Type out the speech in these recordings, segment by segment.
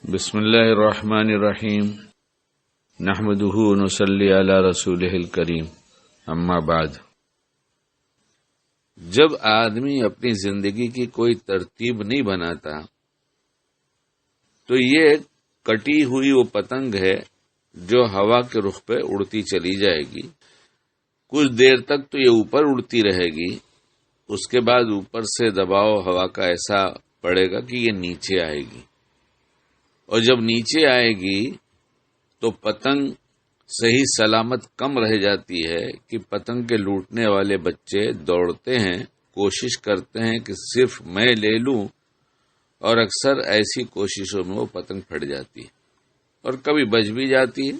بسم اللہ الرحمن الرحیم نحمدہ ونصلی علی رسولہ الکریم اما بعد۔ جب آدمی اپنی زندگی کی کوئی ترتیب نہیں بناتا تو یہ کٹی ہوئی وہ پتنگ ہے جو ہوا کے رخ پہ اڑتی چلی جائے گی۔ کچھ دیر تک تو یہ اوپر اڑتی رہے گی، اس کے بعد اوپر سے دباؤ ہوا کا ایسا پڑے گا کہ یہ نیچے آئے گی، اور جب نیچے آئے گی تو پتنگ صحیح سلامت کم رہ جاتی ہے کہ پتنگ کے لوٹنے والے بچے دوڑتے ہیں، کوشش کرتے ہیں کہ صرف میں لے لوں، اور اکثر ایسی کوششوں میں وہ پتنگ پھٹ جاتی ہے اور کبھی بچ بھی جاتی ہے۔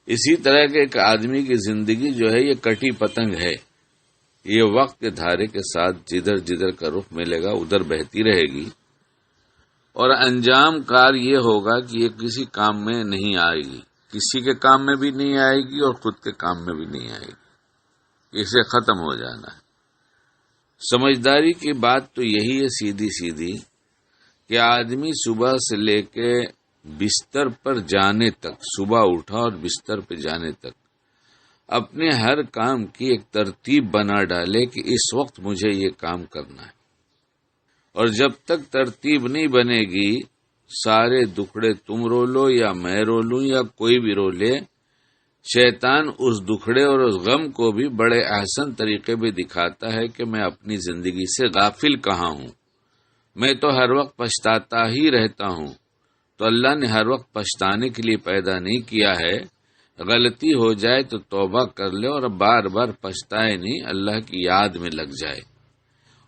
اسی طرح کے ایک آدمی کی زندگی جو ہے یہ کٹی پتنگ ہے، یہ وقت کے دھارے کے ساتھ جدھر جدھر کا رخ ملے گا ادھر بہتی رہے گی، اور انجام کار یہ ہوگا کہ یہ کسی کام میں نہیں آئے گی، کسی کے کام میں بھی نہیں آئے گی اور خود کے کام میں بھی نہیں آئے گی، اسے ختم ہو جانا ہے۔ سمجھداری کی بات تو یہی ہے سیدھی سیدھی کہ آدمی صبح سے لے کے بستر پر جانے تک، صبح اٹھا اور بستر پہ جانے تک اپنے ہر کام کی ایک ترتیب بنا ڈالے کہ اس وقت مجھے یہ کام کرنا ہے، اور جب تک ترتیب نہیں بنے گی سارے دکھڑے تم رو لو یا میں رو لوں یا کوئی بھی رو لے، شیطان اس دکھڑے اور اس غم کو بھی بڑے احسن طریقے میں دکھاتا ہے کہ میں اپنی زندگی سے غافل کہاں ہوں، میں تو ہر وقت پچھتاتا ہی رہتا ہوں۔ تو اللہ نے ہر وقت پچھتانے کے لیے پیدا نہیں کیا ہے، غلطی ہو جائے تو توبہ کر لے اور بار بار پچھتائے نہیں، اللہ کی یاد میں لگ جائے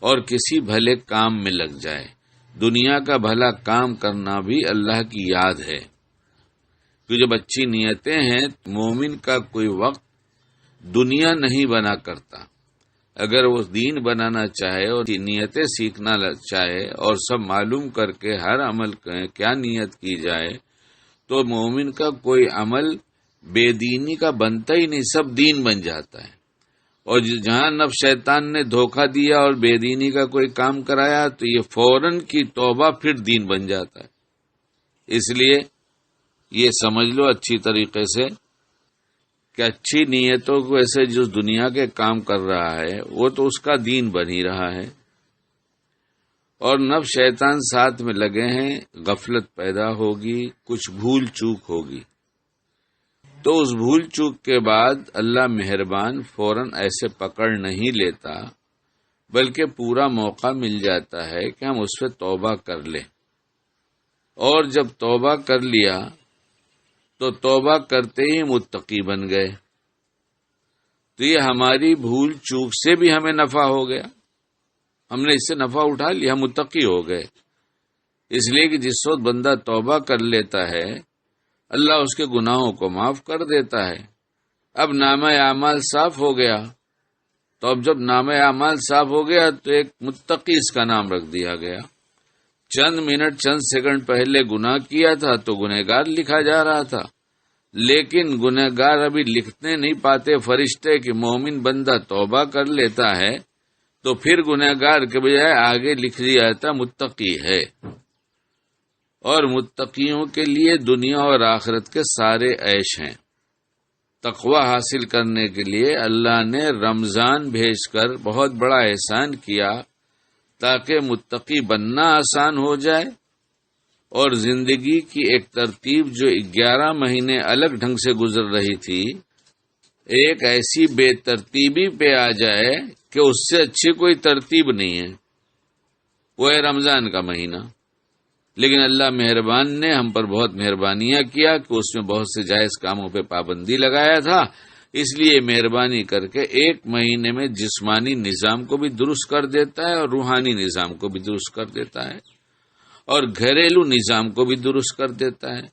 اور کسی بھلے کام میں لگ جائے۔ دنیا کا بھلا کام کرنا بھی اللہ کی یاد ہے، کہ جب اچھی نیتیں ہیں مومن کا کوئی وقت دنیا نہیں بنا کرتا۔ اگر وہ دین بنانا چاہے اور نیتیں سیکھنا چاہے اور سب معلوم کر کے ہر عمل کیا نیت کی جائے تو مومن کا کوئی عمل بے دینی کا بنتا ہی نہیں، سب دین بن جاتا ہے۔ اور جہاں نفس شیطان نے دھوکہ دیا اور بے دینی کا کوئی کام کرایا تو یہ فوراً کی توبہ پھر دین بن جاتا ہے۔ اس لیے یہ سمجھ لو اچھی طریقے سے کہ اچھی نیتوں کو ایسے جو دنیا کے کام کر رہا ہے وہ تو اس کا دین بن ہی رہا ہے، اور نفس شیطان ساتھ میں لگے ہیں، غفلت پیدا ہوگی، کچھ بھول چوک ہوگی، تو اس بھول چوک کے بعد اللہ مہربان فوراً ایسے پکڑ نہیں لیتا، بلکہ پورا موقع مل جاتا ہے کہ ہم اس پہ توبہ کر لیں، اور جب توبہ کر لیا تو توبہ کرتے ہی متقی بن گئے، تو یہ ہماری بھول چوک سے بھی ہمیں نفع ہو گیا، ہم نے اس سے نفع اٹھا لیا، ہم متقی ہو گئے۔ اس لیے کہ جس وقت بندہ توبہ کر لیتا ہے اللہ اس کے گناہوں کو معاف کر دیتا ہے۔ اب نامہ اعمال صاف ہو گیا، تو اب جب نامہ اعمال صاف ہو گیا تو ایک متقی اس کا نام رکھ دیا گیا۔ چند منٹ چند سیکنڈ پہلے گناہ کیا تھا تو گنہگار لکھا جا رہا تھا، لیکن گنہگار ابھی لکھنے نہیں پاتے فرشتے کہ مومن بندہ توبہ کر لیتا ہے تو پھر گنہگار کے بجائے آگے لکھ دیا جاتا متقی ہے۔ اور متقیوں کے لیے دنیا اور آخرت کے سارے عیش ہیں۔ تقوی حاصل کرنے کے لیے اللہ نے رمضان بھیج کر بہت بڑا احسان کیا تاکہ متقی بننا آسان ہو جائے، اور زندگی کی ایک ترتیب جو 11 مہینے الگ ڈھنگ سے گزر رہی تھی ایک ایسی بے ترتیبی پہ آ جائے کہ اس سے اچھی کوئی ترتیب نہیں ہے، وہ ہے رمضان کا مہینہ۔ لیکن اللہ مہربان نے ہم پر بہت مہربانیاں کیا کہ اس میں بہت سے جائز کاموں پہ پابندی لگایا تھا، اس لیے مہربانی کر کے ایک مہینے میں جسمانی نظام کو بھی درست کر دیتا ہے اور روحانی نظام کو بھی درست کر دیتا ہے اور گھریلو نظام کو بھی درست کر دیتا ہے۔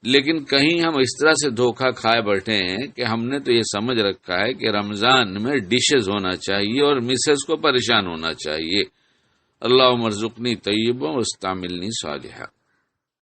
لیکن کہیں ہم اس طرح سے دھوکہ کھائے بیٹھے ہیں کہ ہم نے تو یہ سمجھ رکھا ہے کہ رمضان میں ڈشز ہونا چاہیے اور مسز کو پریشان ہونا چاہیے۔ اللہم ارزقنی طیبا واستعملنی صالحا۔